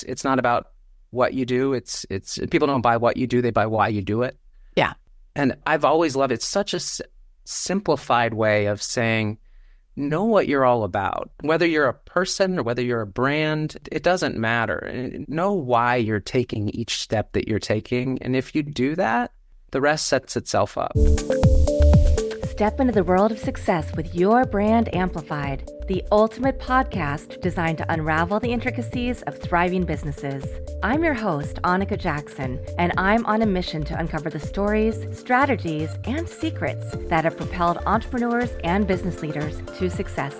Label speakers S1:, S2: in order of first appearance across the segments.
S1: It's not about what you do. It's people don't buy what you do, they buy why you do it.
S2: Yeah.
S1: And I've always loved it. It's such a simplified way of saying, know what you're all about. Whether you're a person or whether you're a brand, it doesn't matter. Know why you're taking each step that you're taking. And if you do that, the rest sets itself up.
S3: Step into the world of success with Your Brand Amplified, the ultimate podcast designed to unravel the intricacies of thriving businesses. I'm your host, Annika Jackson, and I'm on a mission to uncover the stories, strategies, and secrets that have propelled entrepreneurs and business leaders to success.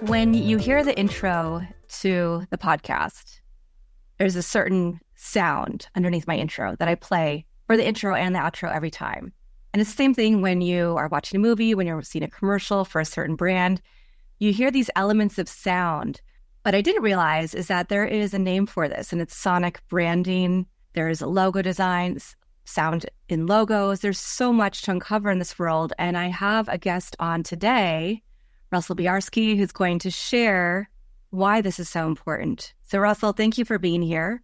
S2: When you hear the intro to the podcast, there's a certain sound underneath my intro that I play for the intro and the outro every time. And it's the same thing when you are watching a movie, when you're seeing a commercial for a certain brand, you hear these elements of sound. But I didn't realize is that there is a name for this, and it's sonic branding. There's logo designs, sound in logos. There's so much to uncover in this world. And I have a guest on today, Russell Boiarsky, who's going to share why this is so important. So Russell, thank you for being here.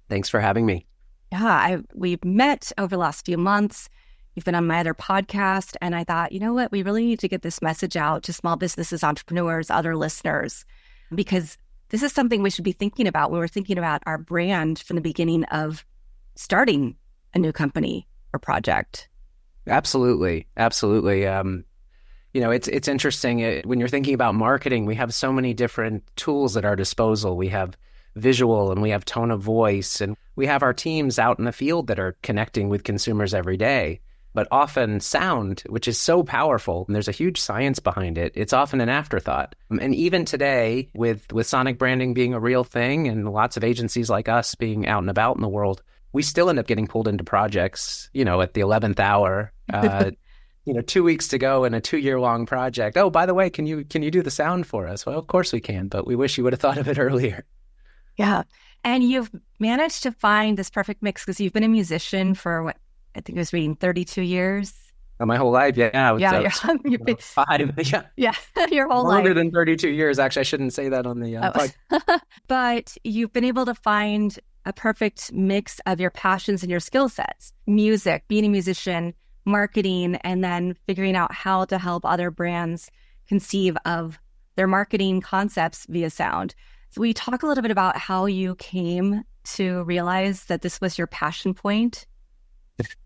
S1: Thanks for having me.
S2: Yeah, we've met over the last few months. You've been on my other podcast, and I thought, you know what, we really need to get this message out to small businesses, entrepreneurs, other listeners, because this is something we should be thinking about when we're thinking about our brand from the beginning of starting a new company or project.
S1: Absolutely. It's interesting. When you're thinking about marketing, we have so many different tools at our disposal. We have visual and we have tone of voice, and we have our teams out in the field that are connecting with consumers every day. But often sound, which is so powerful, and there's a huge science behind it, it's often an afterthought. And even today, with sonic branding being a real thing and lots of agencies like us being out and about in the world, we still end up getting pulled into projects, at the 11th hour, 2 weeks to go in a 2-year-long project. Oh, by the way, can you do the sound for us? Well, of course we can, but we wish you would have thought of it earlier.
S2: Yeah. And you've managed to find this perfect mix because you've been a musician for what I think I was reading 32 years.
S1: My whole life. Yeah.
S2: You've been
S1: 5.
S2: Yeah. Your whole life.
S1: Longer than 32 years. Actually, I shouldn't say that on the podcast.
S2: But you've been able to find a perfect mix of your passions and your skill sets, music, being a musician, marketing, and then figuring out how to help other brands conceive of their marketing concepts via sound. So we talk a little bit about how you came to realize that this was your passion point.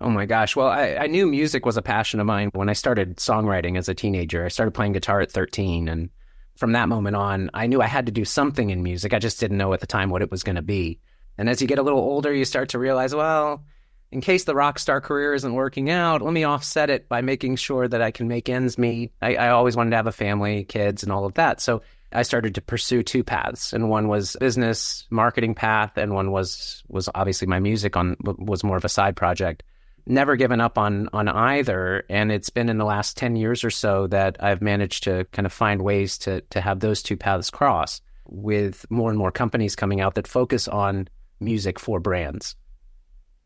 S1: Oh my gosh. Well, I knew music was a passion of mine when I started songwriting as a teenager. I started playing guitar at 13. And from that moment on, I knew I had to do something in music. I just didn't know at the time what it was going to be. And as you get a little older, you start to realize, well, in case the rock star career isn't working out, let me offset it by making sure that I can make ends meet. I always wanted to have a family, kids, and all of that. So I started to pursue 2 paths, and one was business marketing path, and one was obviously my music was more of a side project. Never given up on either, and it's been in the last 10 years or so that I've managed to kind of find ways to have those 2 paths cross, with more and more companies coming out that focus on music for brands.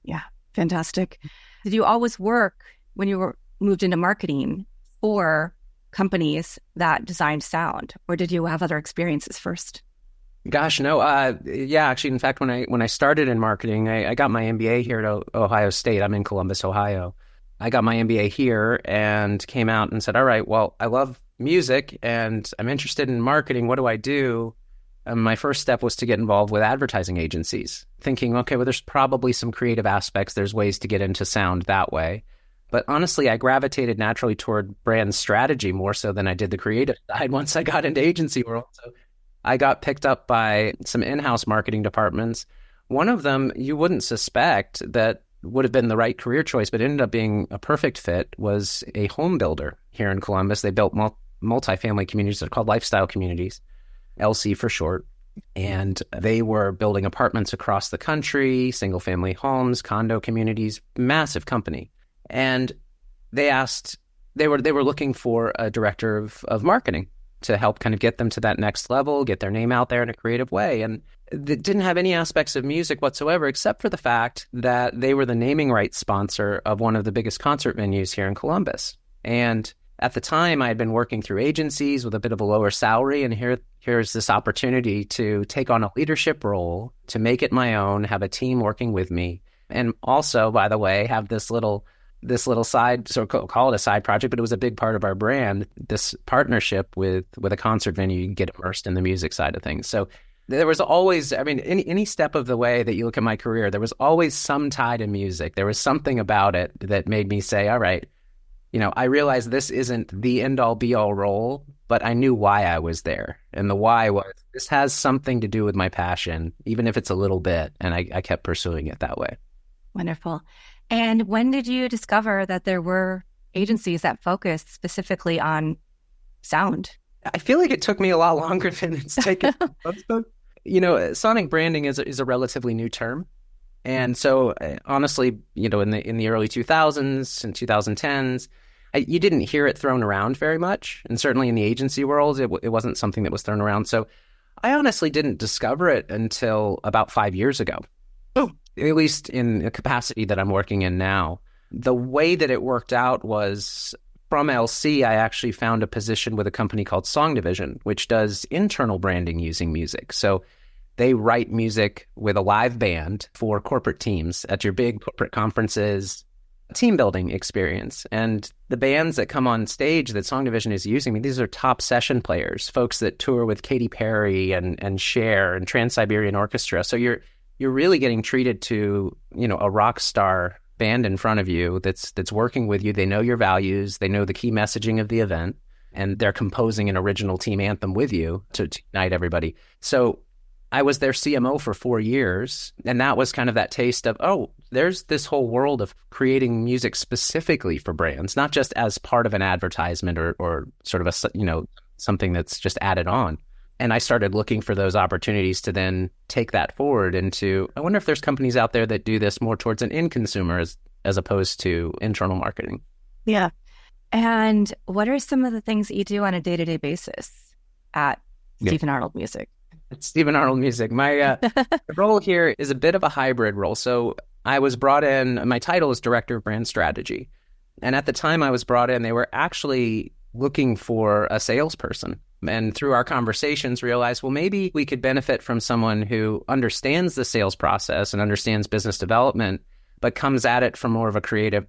S2: Yeah, fantastic. Did you always work when you moved into marketing for companies that designed sound, or did you have other experiences first?
S1: Gosh, no. Actually, in fact, when I started in marketing, I got my MBA here at Ohio State. I'm in Columbus, Ohio. I got my MBA here and came out and said, all right, well, I love music and I'm interested in marketing. What do I do? And my first step was to get involved with advertising agencies, thinking, okay, well, there's probably some creative aspects. There's ways to get into sound that way. But honestly, I gravitated naturally toward brand strategy more so than I did the creative side once I got into agency world. So I got picked up by some in-house marketing departments. One of them you wouldn't suspect that would have been the right career choice, but ended up being a perfect fit, was a home builder here in Columbus. They built multifamily communities. They're called lifestyle communities, LC for short. And they were building apartments across the country, single-family homes, condo communities, massive company. And they were looking for a director of marketing to help kind of get them to that next level, get their name out there in a creative way. And they didn't have any aspects of music whatsoever, except for the fact that they were the naming rights sponsor of one of the biggest concert venues here in Columbus. And at the time I had been working through agencies with a bit of a lower salary, and here's this opportunity to take on a leadership role, to make it my own, have a team working with me, and also, by the way, have this little side, so call it a side project, but it was a big part of our brand, this partnership with a concert venue. You can get immersed in the music side of things. So there was always, I mean, any step of the way that you look at my career, there was always some tie to music. There was something about it that made me say, all right, I realized this isn't the end all be all role, but I knew why I was there. And the why was, this has something to do with my passion, even if it's a little bit. And I kept pursuing it that way.
S2: Wonderful. And when did you discover that there were agencies that focused specifically on sound?
S1: I feel like it took me a lot longer than it's taken. Sonic branding is a relatively new term. And so honestly, in the early 2000s and 2010s, you didn't hear it thrown around very much. And certainly in the agency world, it wasn't something that was thrown around. So I honestly didn't discover it until about 5 years ago. Oh, at least in the capacity that I'm working in now. The way that it worked out was, from LC, I actually found a position with a company called Song Division, which does internal branding using music. So they write music with a live band for corporate teams at your big corporate conferences, team building experience. And the bands that come on stage that Song Division is using, I mean, these are top session players, folks that tour with Katy Perry and Cher and Trans-Siberian Orchestra. So you're really getting treated to, a rock star band in front of you that's working with you. They know your values. They know the key messaging of the event, and they're composing an original team anthem with you to unite everybody. So I was their CMO for 4 years, and that was kind of that taste of, there's this whole world of creating music specifically for brands, not just as part of an advertisement or sort of something that's just added on. And I started looking for those opportunities to then take that forward into, I wonder if there's companies out there that do this more towards an end consumer as opposed to internal marketing.
S2: Yeah. And what are some of the things that you do on a day-to-day basis at Stephen Arnold Music?
S1: At Stephen Arnold Music. My role here is a bit of a hybrid role. So I was brought in, my title is Director of Brand Strategy. And at the time I was brought in, they were actually looking for a salesperson. And through our conversations, realized, well, maybe we could benefit from someone who understands the sales process and understands business development, but comes at it from more of a creative,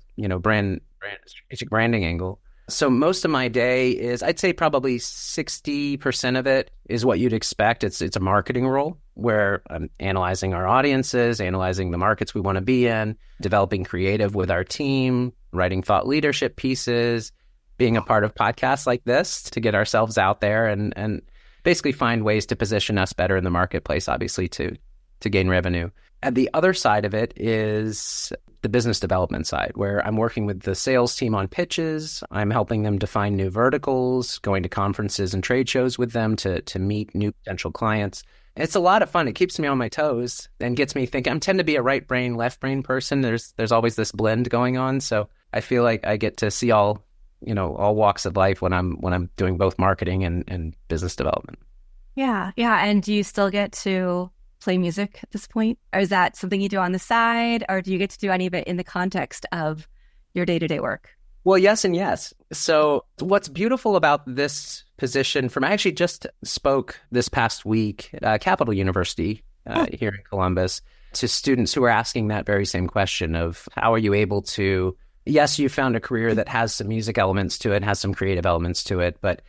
S1: strategic branding angle. So most of my day is, I'd say probably 60% of it is what you'd expect. It's a marketing role where I'm analyzing our audiences, analyzing the markets we want to be in, developing creative with our team, writing thought leadership pieces, being a part of podcasts like this to get ourselves out there and basically find ways to position us better in the marketplace, obviously, to gain revenue. And the other side of it is the business development side, where I'm working with the sales team on pitches. I'm helping them define new verticals, going to conferences and trade shows with them to meet new potential clients. It's a lot of fun. It keeps me on my toes and gets me thinking. I tend to be a right brain, left brain person. There's always this blend going on. So I feel like I get to see all walks of life when I'm doing both marketing and business development.
S2: Yeah. Yeah. And do you still get to play music at this point? Or is that something you do on the side, or do you get to do any of it in the context of your day-to-day work?
S1: Well, yes and yes. So what's beautiful about this position I actually just spoke this past week at Capital University here in Columbus to students who are asking that very same question of how are you able to, yes, you found a career that has some music elements to it, has some creative elements to it, but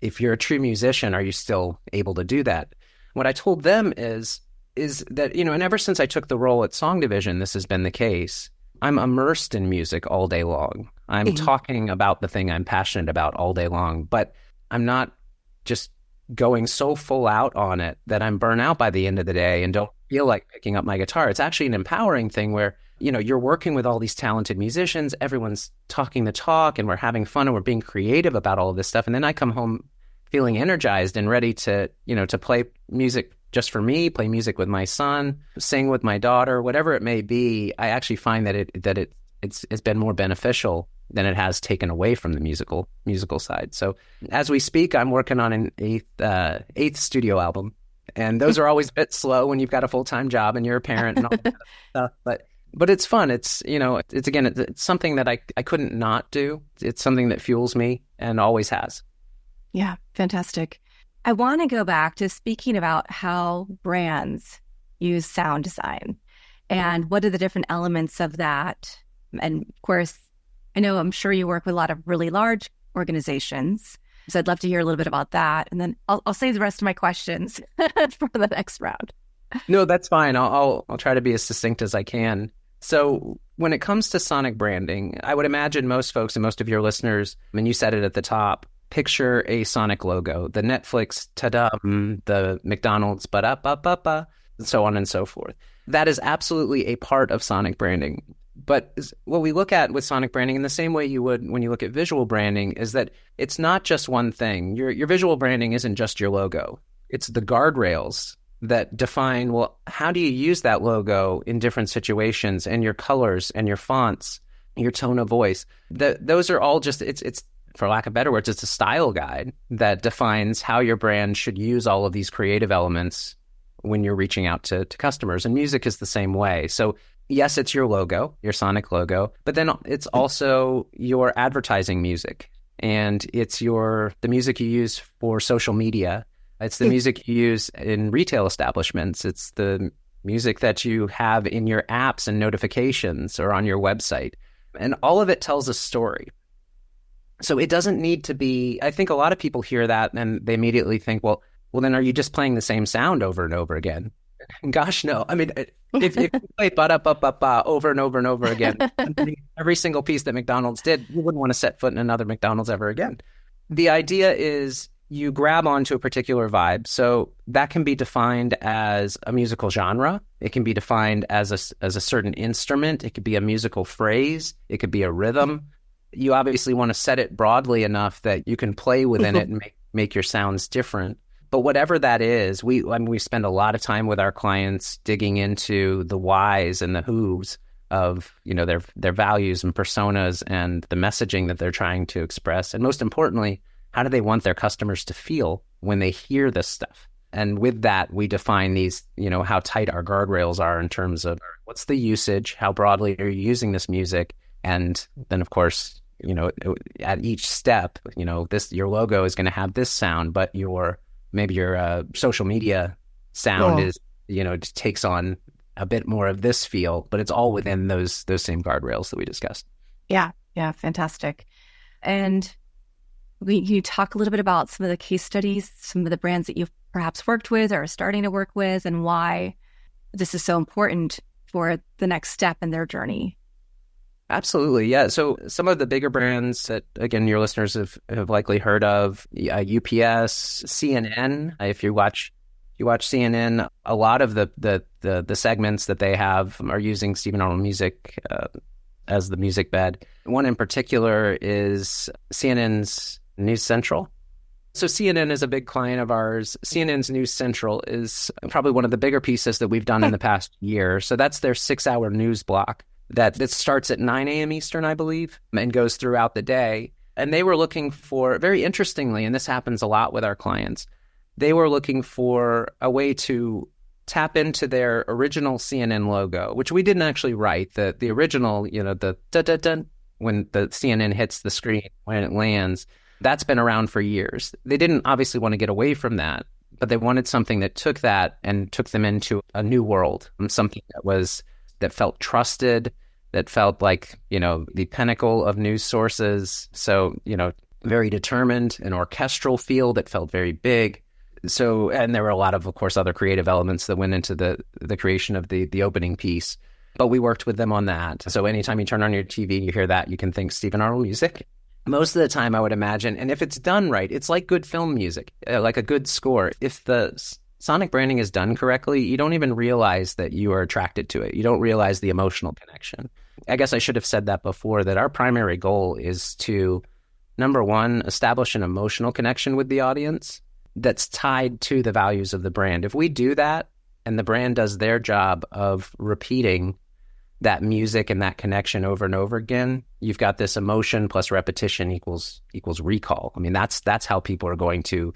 S1: if you're a true musician, are you still able to do that? What I told them is that, and ever since I took the role at Song Division, this has been the case. I'm immersed in music all day long. I'm talking about the thing I'm passionate about all day long, but I'm not just going so full out on it that I'm burnt out by the end of the day and don't feel like picking up my guitar. It's actually an empowering thing where, you're working with all these talented musicians, everyone's talking the talk and we're having fun and we're being creative about all of this stuff. And then I come home feeling energized and ready to play music just for me, play music with my son, sing with my daughter, whatever it may be. I actually find that it's been more beneficial than it has taken away from the musical side. So as we speak, I'm working on an eighth studio album, and those are always a bit slow when you've got a full-time job and you're a parent and all that stuff. But But it's fun. It's, it's again, it's something that I couldn't not do. It's something that fuels me and always has.
S2: Yeah, fantastic. I want to go back to speaking about how brands use sound design and what are the different elements of that. And of course, I'm sure you work with a lot of really large organizations. So I'd love to hear a little bit about that. And then I'll save the rest of my questions for the next round.
S1: No, that's fine. I'll try to be as succinct as I can. So when it comes to sonic branding, I would imagine most folks and most of your listeners, you said it at the top, picture a sonic logo, the Netflix ta-da, the McDonald's ba-da-ba-ba-ba, and so on and so forth. That is absolutely a part of sonic branding. But what we look at with sonic branding in the same way you would when you look at visual branding is that it's not just one thing. Your visual branding isn't just your logo. It's the guardrails that define, well, how do you use that logo in different situations, and your colors and your fonts, your tone of voice. Those are all just, it's for lack of better words, it's a style guide that defines how your brand should use all of these creative elements when you're reaching out to customers. And music is the same way. So yes, it's your logo, your sonic logo, but then it's also your advertising music, and it's the music you use for social media. It's the music you use in retail establishments. It's the music that you have in your apps and notifications or on your website. And all of it tells a story. So it doesn't need to be, I think a lot of people hear that and they immediately think, well, then are you just playing the same sound over and over again? Gosh, no. I mean, if you play ba-da-ba-ba-ba over and over and over again, every single piece that McDonald's did, you wouldn't want to set foot in another McDonald's ever again. The idea is you grab onto a particular vibe. So that can be defined as a musical genre. It can be defined as a certain instrument. It could be a musical phrase. It could be a rhythm. You obviously want to set it broadly enough that you can play within it and make your sounds different. But whatever that is, we spend a lot of time with our clients digging into the whys and the whos of their values and personas and the messaging that they're trying to express. And most importantly, how do they want their customers to feel when they hear this stuff? And with that, we define these, how tight our guardrails are in terms of what's the usage, how broadly are you using this music? And then, of course, at each step, your logo is going to have this sound, but maybe your social media sound is, takes on a bit more of this feel, but it's all within those same guardrails that we discussed.
S2: Yeah, fantastic. And you talk a little bit about some of the case studies, some of the brands that you've perhaps worked with or are starting to work with, and why this is so important for the next step in their journey.
S1: Absolutely. Yeah. So some of the bigger brands that, again, your listeners have likely heard of, UPS, CNN. If you watch CNN, a lot of the segments that they have are using Stephen Arnold music as the music bed. One in particular is CNN's News Central. So CNN is a big client of ours. CNN's News Central is probably one of the bigger pieces that we've done in the past year. So that's their 6-hour news block that starts at 9 a.m. Eastern, I believe, and goes throughout the day. And they were looking for, very interestingly, and this happens a lot with our clients, they were looking for a way to tap into their original CNN logo, which we didn't actually write. The original, the da-da-dun, when the CNN hits the screen, when it lands, that's been around for years. They didn't obviously want to get away from that, but they wanted something that took that and took them into a new world, something that felt trusted, that felt like, the pinnacle of news sources. So, very determined, an orchestral feel that felt very big. So, and there were a lot of course, other creative elements that went into the creation of the opening piece. But we worked with them on that. So anytime you turn on your TV, you hear that, you can think Stephen Arnold music. Most of the time, I would imagine, and if it's done right, it's like good film music, like a good score. If the sonic branding is done correctly, you don't even realize that you are attracted to it. You don't realize the emotional connection. I guess I should have said that before, that our primary goal is to, number one, establish an emotional connection with the audience that's tied to the values of the brand. If we do that and the brand does their job of repeating that music and that connection over and over again, you've got this emotion plus repetition equals recall. I mean, that's how people are going to,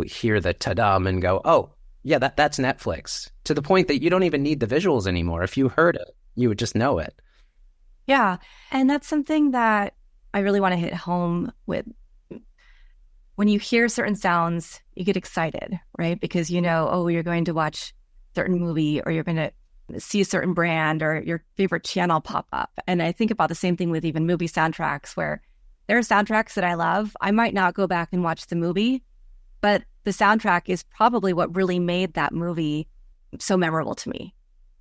S1: hear the ta-dum and go, oh, yeah, that's Netflix, to the point that you don't even need the visuals anymore. If you heard You would just know it.
S2: Yeah. And that's something that I really want to hit home with. When you hear certain sounds, you get excited, right? Because you know, oh, you're going to watch a certain movie, or you're going to see a certain brand or your favorite channel pop up. And I think about the same thing with even movie soundtracks, where there are soundtracks that I love. I might not go back and watch the movie, but the soundtrack is probably what really made that movie so memorable to me.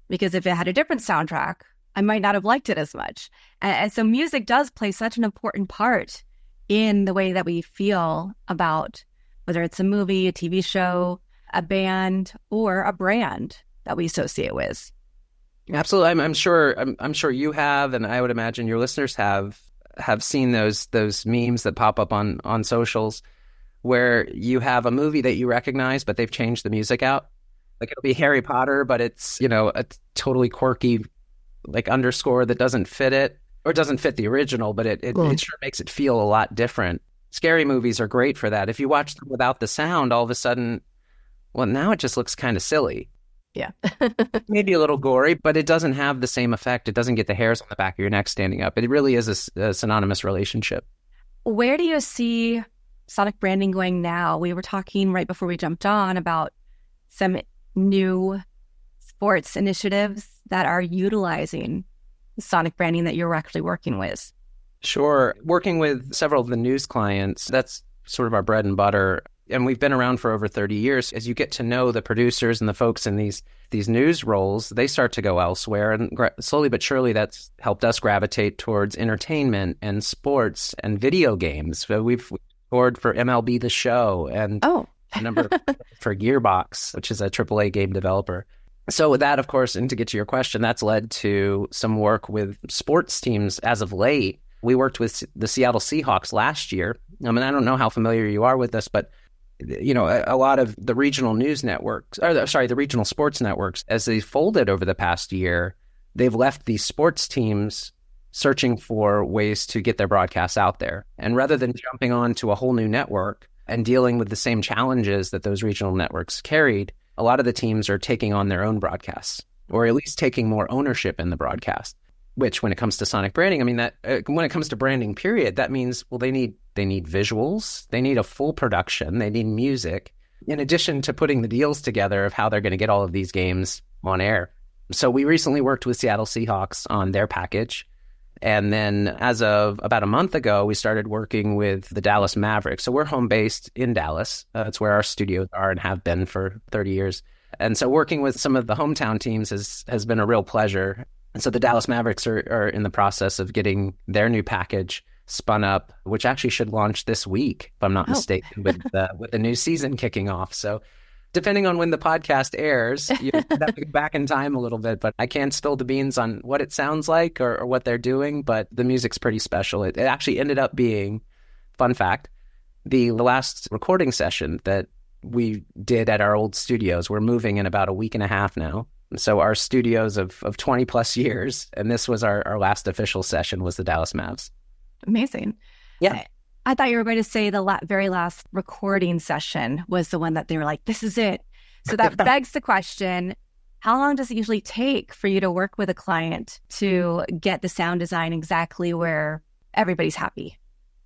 S2: Because if it had a different soundtrack, I might not have liked it as much. And so music does play such an important part in the way that we feel about whether it's a movie, a TV show, a band, or a brand that we associate with.
S1: Absolutely. I'm sure you have, and I would imagine your listeners have seen those memes that pop up on socials where you have a movie that you recognize, but they've changed the music out. Like it'll be Harry Potter, but it's, a totally quirky like underscore that doesn't fit it, or doesn't fit the original, but it sure makes it feel a lot different. Scary movies are great for that. If you watch them without the sound, all of a sudden, well, now it just looks kind of silly.
S2: Yeah.
S1: Maybe a little gory, but it doesn't have the same effect. It doesn't get the hairs on the back of your neck standing up. It really is a synonymous relationship.
S2: Where do you see sonic branding going now? We were talking right before we jumped on about some new sports initiatives that are utilizing sonic branding that you're actually working with.
S1: Sure. Working with several of the news clients, that's sort of our bread and butter. And we've been around for over 30 years. As you get to know the producers and the folks in these news roles, they start to go elsewhere. And slowly but surely, that's helped us gravitate towards entertainment and sports and video games. So we've scored for MLB The Show and a number for Gearbox, which is a AAA game developer. So with that, of course, and to get to your question, that's led to some work with sports teams as of late. We worked with the Seattle Seahawks last year. I mean, I don't know how familiar you are with this, but a lot of the regional news networks, the regional sports networks, as they folded over the past year, they've left these sports teams searching for ways to get their broadcasts out there. And rather than jumping on to a whole new network and dealing with the same challenges that those regional networks carried, a lot of the teams are taking on their own broadcasts, or at least taking more ownership in the broadcast, which when it comes to sonic branding, I mean, that when it comes to branding, period, that means, well, they need visuals, they need a full production, they need music, in addition to putting the deals together of how they're going to get all of these games on air. So we recently worked with Seattle Seahawks on their package. And then as of about a month ago, we started working with the Dallas Mavericks. So we're home based in Dallas. That's where our studios are and have been for 30 years. And so working with some of the hometown teams has been a real pleasure. And so the Dallas Mavericks are in the process of getting their new package spun up, which actually should launch this week, if I'm not mistaken, with the new season kicking off. So depending on when the podcast airs, you have to go back in time a little bit, but I can't spill the beans on what it sounds like or what they're doing, but the music's pretty special. It actually ended up being, fun fact, the last recording session that we did at our old studios. We're moving in about a week and a half now. So our studios of 20 plus years, and this was our last official session, was the Dallas Mavs.
S2: Amazing.
S1: Yeah.
S2: I thought you were going to say the very last recording session was the one that they were like, this is it. So that begs the question, how long does it usually take for you to work with a client to get the sound design exactly where everybody's happy?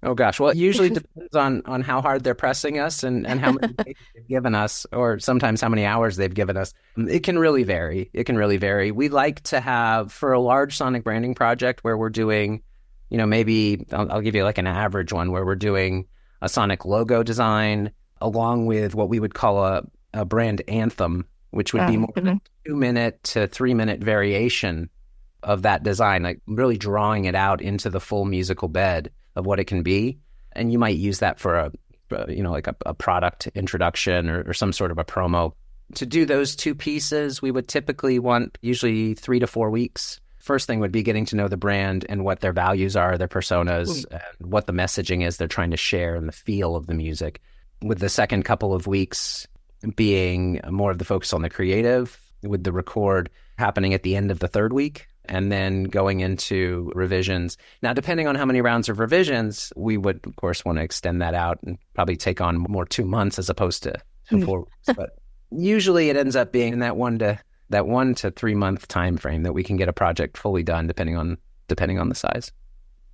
S1: Oh, gosh. Well, it usually depends on how hard they're pressing us and how many days they've given us, or sometimes how many hours they've given us. It can really vary. We like to have, for a large sonic branding project where we're doing, maybe I'll give you like an average one where we're doing a sonic logo design along with what we would call a brand anthem, which would be more than a 2-minute to 3-minute variation of that design, like really drawing it out into the full musical bed of what it can be. And you might use that for a product introduction or some sort of a promo. To do those two pieces, we would typically want usually 3 to 4 weeks. First thing would be getting to know the brand and what their values are, their personas, and what the messaging is they're trying to share and the feel of the music. With the second couple of weeks being more of the focus on the creative, with the record happening at the end of the third week, and then going into revisions. Now, depending on how many rounds of revisions, we would, of course, want to extend that out and probably take on more 2 months as opposed to 4 weeks. But usually it ends up being in that 1 to that 1 to 3 month time frame that we can get a project fully done, depending on the size.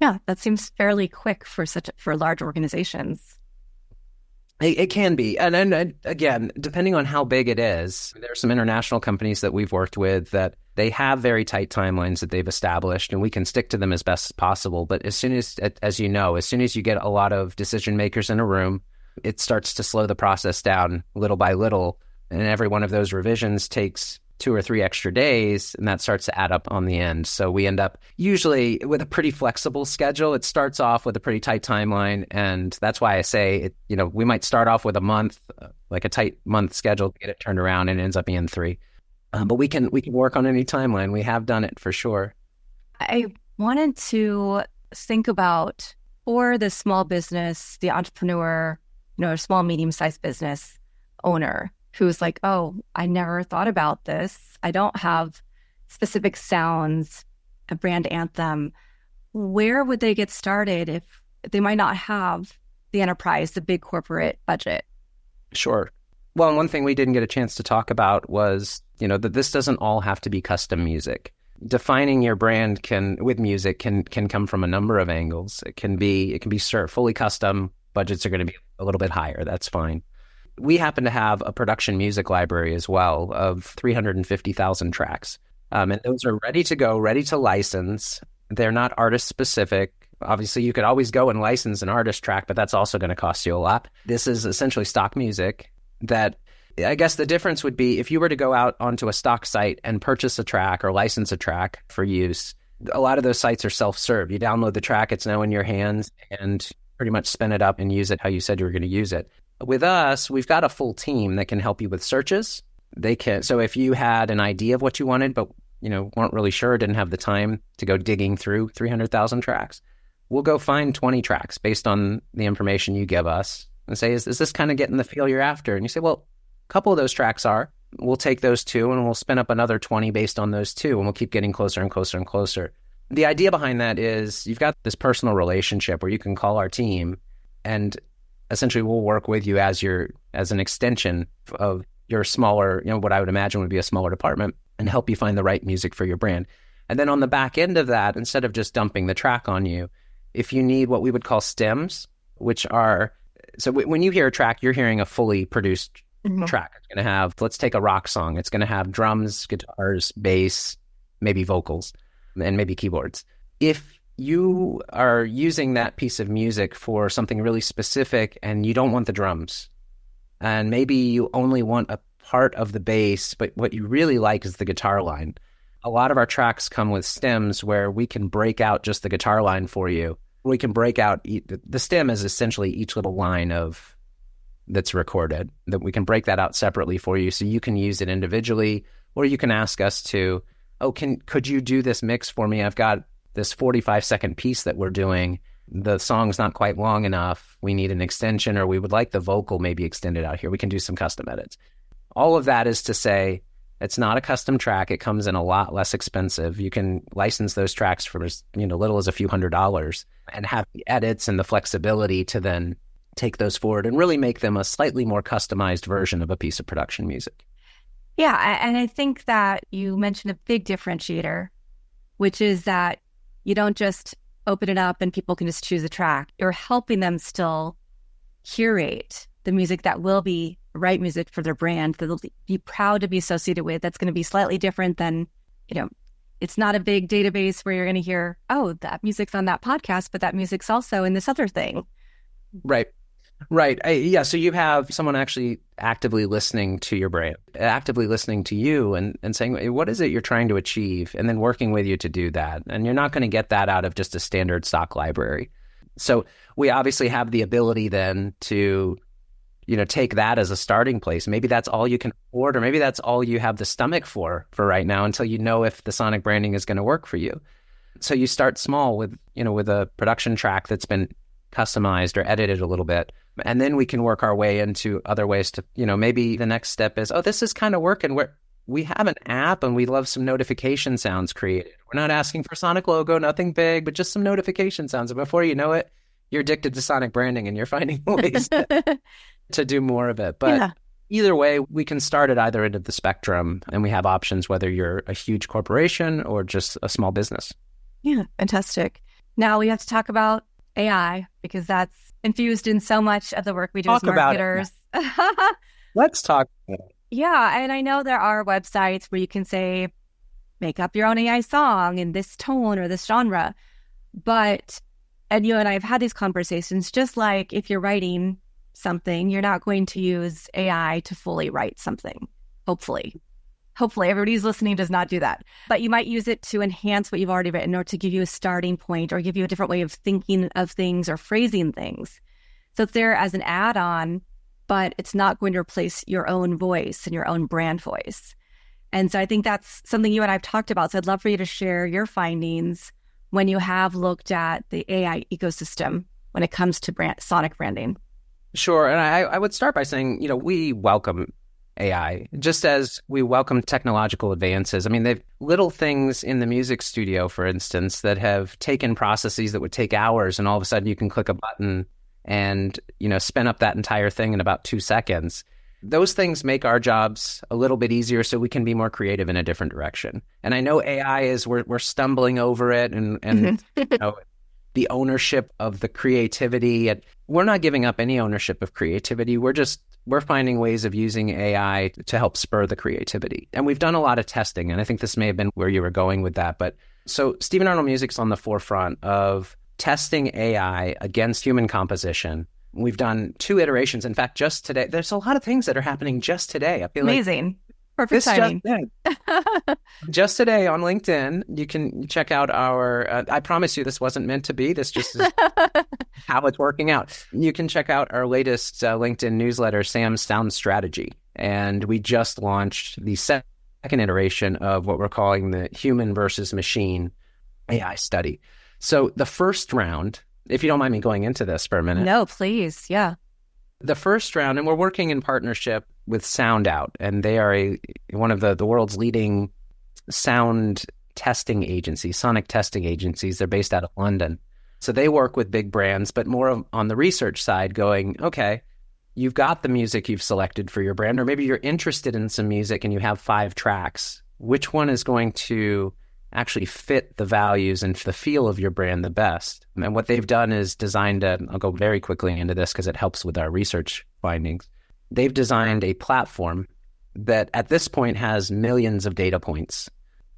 S2: Yeah, that seems fairly quick for large organizations.
S1: It can be. And again, depending on how big it is, there are some international companies that we've worked with that they have very tight timelines that they've established, and we can stick to them as best as possible. But as soon as you know, as soon as you get a lot of decision makers in a room, it starts to slow the process down little by little. And every one of those revisions takes 2 or 3 extra days, and that starts to add up on the end. So we end up usually with a pretty flexible schedule. It starts off with a pretty tight timeline, and that's why I say we might start off with a month, like a tight month schedule to get it turned around, and it ends up being 3. But we can work on any timeline. We have done it for sure.
S2: I wanted to think about, for the small business, the entrepreneur, a small, medium-sized business owner who's like, oh, I never thought about this. I don't have specific sounds, a brand anthem. Where would they get started if they might not have the enterprise, the big corporate budget?
S1: Sure. Well, and one thing we didn't get a chance to talk about was, that this doesn't all have to be custom music. Defining your brand with music can come from a number of angles. It can be fully custom. Budgets are going to be a little bit higher. That's fine. We happen to have a production music library as well of 350,000 tracks. And those are ready to go, ready to license. They're not artist specific. Obviously, you could always go and license an artist track, but that's also going to cost you a lot. This is essentially stock music that I guess the difference would be if you were to go out onto a stock site and purchase a track or license a track for use. A lot of those sites are self-serve. You download the track, it's now in your hands, and pretty much spin it up and use it how you said you were going to use it. With us, we've got a full team that can help you with searches. So if you had an idea of what you wanted, but weren't really sure, didn't have the time to go digging through 300,000 tracks, we'll go find 20 tracks based on the information you give us and say, is this kind of getting the feel you're after? And you say, well, a couple of those tracks are. We'll take those 2 and we'll spin up another 20 based on those 2, and we'll keep getting closer and closer and closer. The idea behind that is you've got this personal relationship where you can call our team, and essentially we'll work with you as an extension of your smaller, what I would imagine would be a smaller department, and help you find the right music for your brand. And then on the back end of that, instead of just dumping the track on you, if you need what we would call stems, which are, so when you hear a track, you're hearing a fully produced track. It's going to have, let's take a rock song. It's going to have drums, guitars, bass, maybe vocals, and maybe keyboards. If you are using that piece of music for something really specific and you don't want the drums, and maybe you only want a part of the bass, but what you really like is the guitar line. A lot of our tracks come with stems where we can break out just the guitar line for you. We can break out, the stem is essentially each little line that's recorded, that we can break that out separately for you so you can use it individually, or you can ask us to, could you do this mix for me? I've got this 45-second piece that we're doing. The song's not quite long enough. We need an extension, or we would like the vocal maybe extended out here. We can do some custom edits. All of that is to say, it's not a custom track. It comes in a lot less expensive. You can license those tracks for as little as a few $100s and have the edits and the flexibility to then take those forward and really make them a slightly more customized version of a piece of production music.
S2: Yeah, and I think that you mentioned a big differentiator, which is that you don't just open it up and people can just choose a track. You're helping them still curate the music that will be right music for their brand, that they'll be proud to be associated with. That's going to be slightly different than, it's not a big database where you're going to hear, oh, that music's on that podcast, but that music's also in this other thing.
S1: Right. So you have someone actually actively listening to your brand, actively listening to you and saying, what is it you're trying to achieve? And then working with you to do that. And you're not going to get that out of just a standard stock library. So we obviously have the ability then to, take that as a starting place. Maybe that's all you can afford, or maybe that's all you have the stomach for right now until you know if the sonic branding is going to work for you. So you start small with a production track that's been customized or edited a little bit. And then we can work our way into other ways to, maybe the next step is, this is kind of working. We have an app and we love some notification sounds created. We're not asking for Sonic logo, nothing big, but just some notification sounds. And before you know it, you're addicted to sonic branding and you're finding ways to do more of it. But either way, we can start at either end of the spectrum, and we have options whether you're a huge corporation or just a small business.
S2: Yeah, fantastic. Now we have to talk about AI because that's infused in so much of the work we do as marketers.
S1: Let's talk about it.
S2: Yeah, and I know there are websites where you can say, make up your own AI song in this tone or this genre. But, and you and I have had these conversations, just like if you're writing something, you're not going to use AI to fully write something, hopefully. Hopefully everybody who's listening does not do that. But you might use it to enhance what you've already written or to give you a starting point or give you a different way of thinking of things or phrasing things. So it's there as an add-on, but it's not going to replace your own voice and your own brand voice. And so I think that's something you and I have talked about. So I'd love for you to share your findings when you have looked at the AI ecosystem when it comes to sonic branding.
S1: Sure. And I would start by saying, we welcome AI, just as we welcome technological advances. I mean, they've little things in the music studio, for instance, that have taken processes that would take hours, and all of a sudden you can click a button and, spin up that entire thing in about 2 seconds. Those things make our jobs a little bit easier so we can be more creative in a different direction. And I know AI is, we're stumbling over it and the ownership of the creativity. And we're not giving up any ownership of creativity. We're finding ways of using AI to help spur the creativity. And we've done a lot of testing, and I think this may have been where you were going with that. But so Stephen Arnold Music's on the forefront of testing AI against human composition. We've done 2 iterations. In fact, just today, there's a lot of things that are happening just today. I feel
S2: amazing. Perfect timing.
S1: Just today on LinkedIn, you can check out our, I promise you this wasn't meant to be. This just is how it's working out. You can check out our latest LinkedIn newsletter, Sam's Sound Strategy. And we just launched the second iteration of what we're calling the human versus machine AI study. So the first round, if you don't mind me going into this for a minute.
S2: No, please. Yeah.
S1: The first round, and we're working in partnership with Sound Out, and they are one of the world's leading sound testing agencies, sonic testing agencies. They're based out of London. So they work with big brands, but more on the research side going, okay, you've got the music you've selected for your brand, or maybe you're interested in some music and you have 5 tracks. Which one is going to actually fit the values and the feel of your brand the best? And what they've done is designed I'll go very quickly into this because it helps with our research findings. They've designed a platform that at this point has millions of data points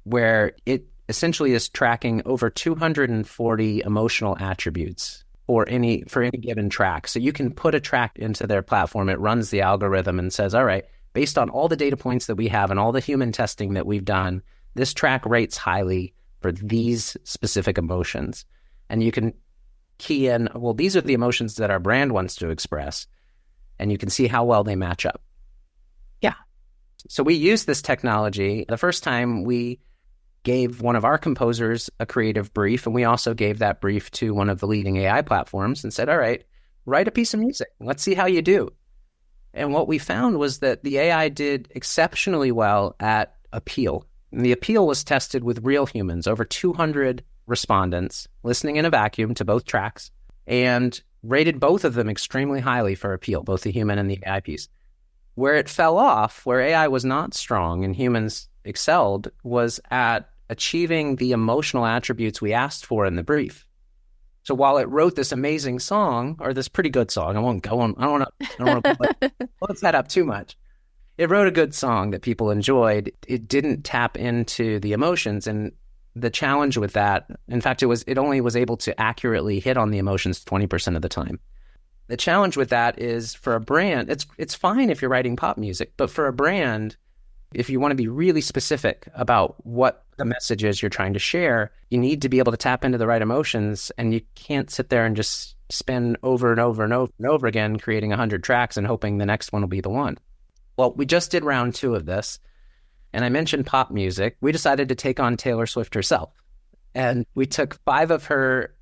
S1: where it essentially is tracking over 240 emotional attributes for any given track. So you can put a track into their platform. It runs the algorithm and says, all right, based on all the data points that we have and all the human testing that we've done, this track rates highly for these specific emotions. And you can key in, well, these are the emotions that our brand wants to express. And you can see how well they match up.
S2: Yeah.
S1: So we used this technology. The first time we gave one of our composers a creative brief, and we also gave that brief to one of the leading AI platforms and said, all right, write a piece of music. Let's see how you do. And what we found was that the AI did exceptionally well at appeal. And the appeal was tested with real humans, over 200 respondents listening in a vacuum to both tracks, and rated both of them extremely highly for appeal, both the human and the AI piece. Where it fell off, where AI was not strong and humans excelled, was at achieving the emotional attributes we asked for in the brief. So while it wrote this amazing song, or this pretty good song, I don't want to let's that up too much. It wrote a good song that people enjoyed. It didn't tap into the emotions, and the challenge with that, in fact, it only was able to accurately hit on the emotions 20% of the time. The challenge with that is for a brand, it's fine if you're writing pop music, but for a brand, if you want to be really specific about what the message is you're trying to share, you need to be able to tap into the right emotions, and you can't sit there and just spend over and over and over and over again creating 100 tracks and hoping the next one will be the one. Well, we just did round 2 of this, and I mentioned pop music. We decided to take on Taylor Swift herself, and we took 5 of her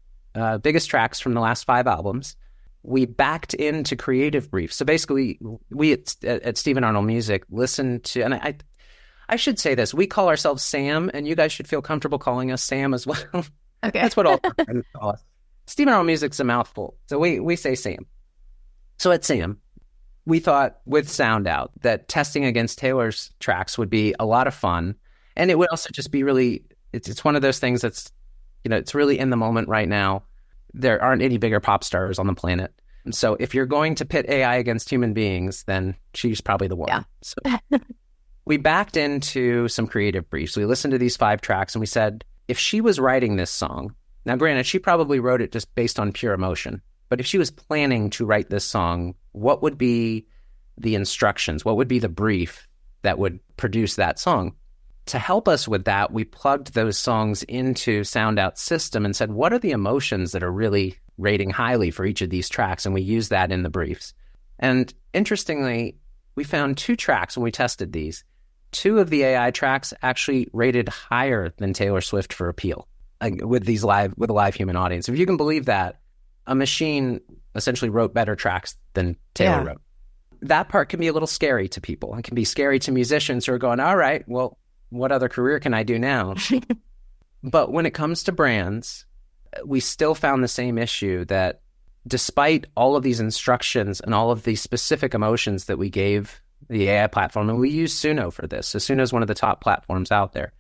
S1: biggest tracks from the last 5 albums. We backed into creative briefs. So basically, we at Stephen Arnold Music listened to, and I should say this, we call ourselves Sam, and you guys should feel comfortable calling us Sam as well.
S2: Okay.
S1: That's what all our friends call us. Stephen Arnold Music's a mouthful, so we say Sam. So at Sam, we thought with Sound Out that testing against Taylor's tracks would be a lot of fun. And it would also just be really, it's one of those things that's, it's really in the moment right now. There aren't any bigger pop stars on the planet. And so if you're going to pit AI against human beings, then she's probably the one.
S2: Yeah.
S1: So we backed into some creative briefs. We listened to these 5 tracks and we said, if she was writing this song, now granted, she probably wrote it just based on pure emotion, but if she was planning to write this song, what would be the instructions? What would be the brief that would produce that song? To help us with that, we plugged those songs into Sound Out's system and said, what are the emotions that are really rating highly for each of these tracks? And we used that in the briefs. And interestingly, we found 2 tracks when we tested these. 2 of the AI tracks actually rated higher than Taylor Swift for appeal, like with a live human audience. If you can believe that, a machine essentially wrote better tracks than Taylor wrote. That part can be a little scary to people. It can be scary to musicians who are going, all right, well, what other career can I do now? But when it comes to brands, we still found the same issue that despite all of these instructions and all of these specific emotions that we gave the AI platform, and we use Suno for this. So Suno is one of the top platforms out there.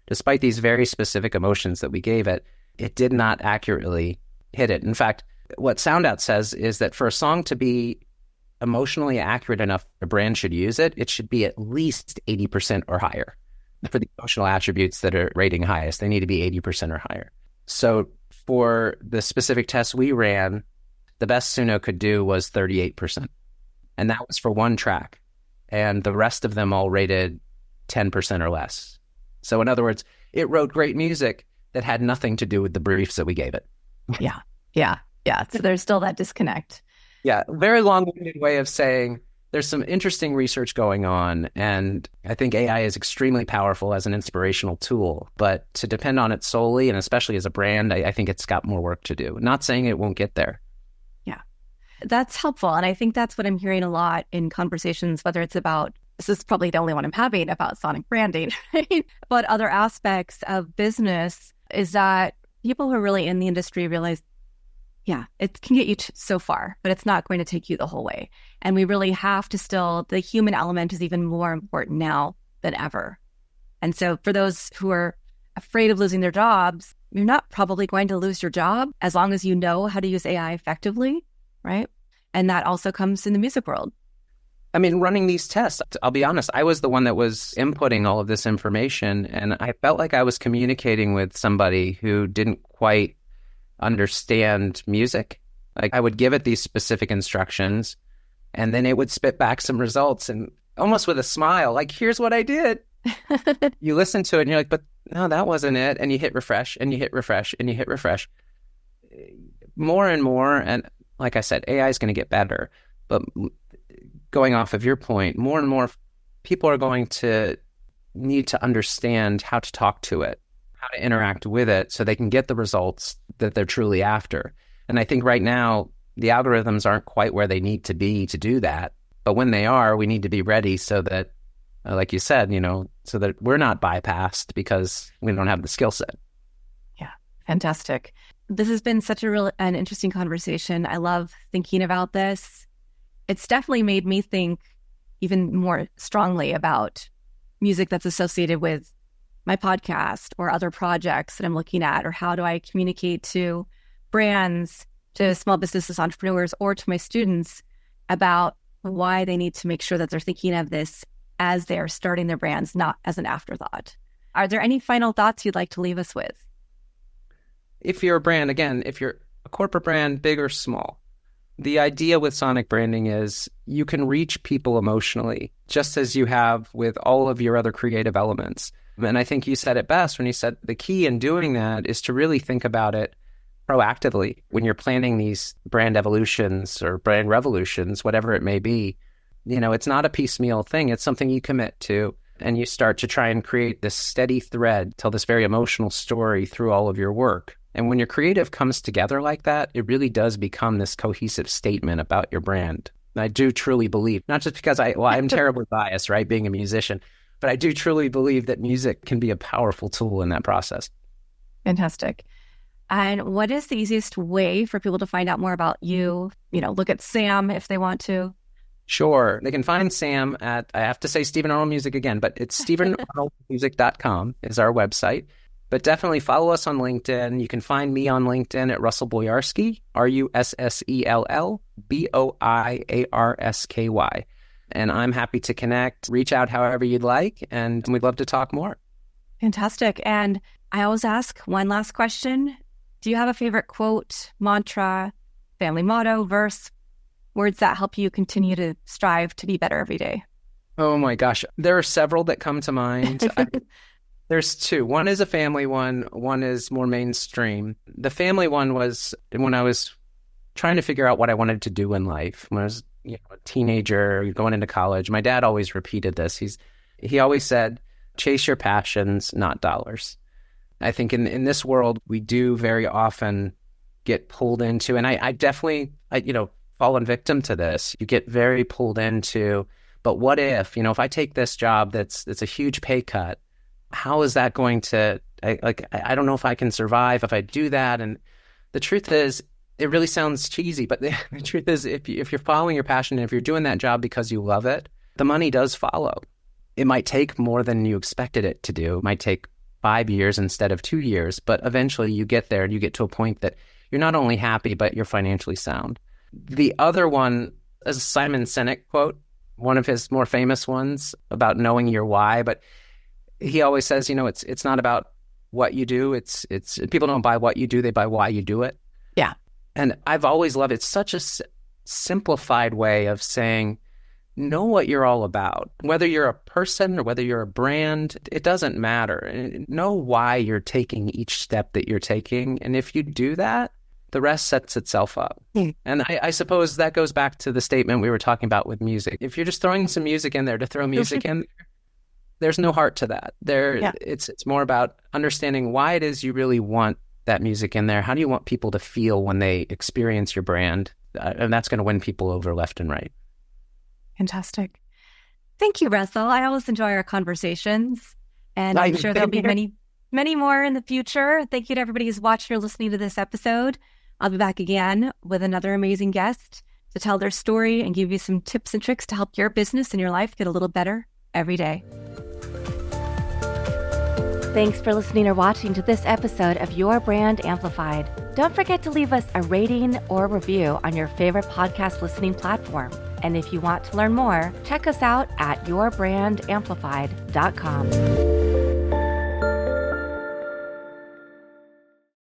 S1: Despite these very specific emotions that we gave it, it did not accurately hit it. In fact, what SoundOut says is that for a song to be emotionally accurate enough, a brand should use it, it should be at least 80% or higher. For the emotional attributes that are rating highest, they need to be 80% or higher. So for the specific tests we ran, the best Suno could do was 38%. And that was for one track. And the rest of them all rated 10% or less. So in other words, it wrote great music that had nothing to do with the briefs that we gave it.
S2: Yeah. So there's still that disconnect.
S1: Yeah, very long-winded way of saying there's some interesting research going on, and I think AI is extremely powerful as an inspirational tool, but to depend on it solely, and especially as a brand, I think it's got more work to do. Not saying it won't get there.
S2: Yeah, that's helpful. And I think that's what I'm hearing a lot in conversations, whether it's about, this is probably the only one I'm having about sonic branding, right? But other aspects of business is that people who are really in the industry realize, yeah, it can get you so far, but it's not going to take you the whole way. And we really have to still, the human element is even more important now than ever. And so for those who are afraid of losing their jobs, you're not probably going to lose your job as long as you know how to use AI effectively, right? And that also comes in the music world.
S1: I mean, running these tests, I'll be honest, I was the one that was inputting all of this information, and I felt like I was communicating with somebody who didn't quite understand music. Like, I would give it these specific instructions, and then it would spit back some results, and almost with a smile, like, here's what I did. You listen to it and you're like, but no, that wasn't it. And you hit refresh and you hit refresh and you hit refresh. More and more, and like I said, AI is going to get better. But going off of your point, more and more people are going to need to understand how to talk to it, how to interact with it so they can get the results that they're truly after. And I think right now, the algorithms aren't quite where they need to be to do that. But when they are, we need to be ready so that, like you said, so that we're not bypassed because we don't have the skill set.
S2: Yeah, fantastic. This has been such an interesting conversation. I love thinking about this. It's definitely made me think even more strongly about music that's associated with my podcast or other projects that I'm looking at, or how do I communicate to brands, to small businesses, entrepreneurs, or to my students about why they need to make sure that they're thinking of this as they're starting their brands, not as an afterthought. Are there any final thoughts you'd like to leave us with?
S1: If you're a brand, again, if you're a corporate brand, big or small, the idea with sonic branding is you can reach people emotionally, just as you have with all of your other creative elements. And I think you said it best when you said the key in doing that is to really think about it proactively when you're planning these brand evolutions or brand revolutions, whatever it may be. It's not a piecemeal thing. It's something you commit to, and you start to try and create this steady thread, tell this very emotional story through all of your work. And when your creative comes together like that, it really does become this cohesive statement about your brand. And I do truly believe, not just because I'm terribly biased, right, being a musician, but I do truly believe that music can be a powerful tool in that process.
S2: Fantastic. And what is the easiest way for people to find out more about you? Look at Sam if they want to.
S1: Sure. They can find Sam at, I have to say Stephen Arnold Music again, but it's stephenarnoldmusic.com is our website. But definitely follow us on LinkedIn. You can find me on LinkedIn at Russell Boiarsky, RussellBoiarsky. And I'm happy to connect. Reach out however you'd like, and we'd love to talk more.
S2: Fantastic. And I always ask one last question. Do you have a favorite quote, mantra, family motto, verse, words that help you continue to strive to be better every day?
S1: Oh my gosh. There are several that come to mind. There's two. One is a family one. One is more mainstream. The family one was when I was trying to figure out what I wanted to do in life. When I was a teenager, going into college, my dad always repeated this. He always said, chase your passions, not dollars. I think in this world, we do very often get pulled into, and I definitely, fallen victim to this. You get very pulled into, but what if I take this job that's a huge pay cut, how is that going to, I don't know if I can survive if I do that. And the truth is, it really sounds cheesy, but the truth is, if you're following your passion, and if you're doing that job because you love it, the money does follow. It might take more than you expected it to do. It might take 5 years instead of 2 years, but eventually you get there and you get to a point that you're not only happy, but you're financially sound. The other one is a Simon Sinek quote, one of his more famous ones about knowing your why, but he always says, it's not about what you do. It's people don't buy what you do, they buy why you do it.
S2: Yeah.
S1: And I've always loved it. It's such a simplified way of saying, know what you're all about. Whether you're a person or whether you're a brand, it doesn't matter. Know why you're taking each step that you're taking. And if you do that, the rest sets itself up. And I suppose that goes back to the statement we were talking about with music. If you're just throwing some music in there to throw music in, there's no heart to that. It's more about understanding why it is you really want that music in there. How do you want people to feel when they experience your brand? And that's going to win people over left and right.
S2: Fantastic. Thank you, Russell. I always enjoy our conversations, and I'm sure there'll be many, many more in the future. Thank you to everybody who's watched or listening to this episode. I'll be back again with another amazing guest to tell their story and give you some tips and tricks to help your business and your life get a little better every day.
S3: Thanks for listening or watching to this episode of Your Brand Amplified. Don't forget to leave us a rating or review on your favorite podcast listening platform. And if you want to learn more, check us out at yourbandamplified.com.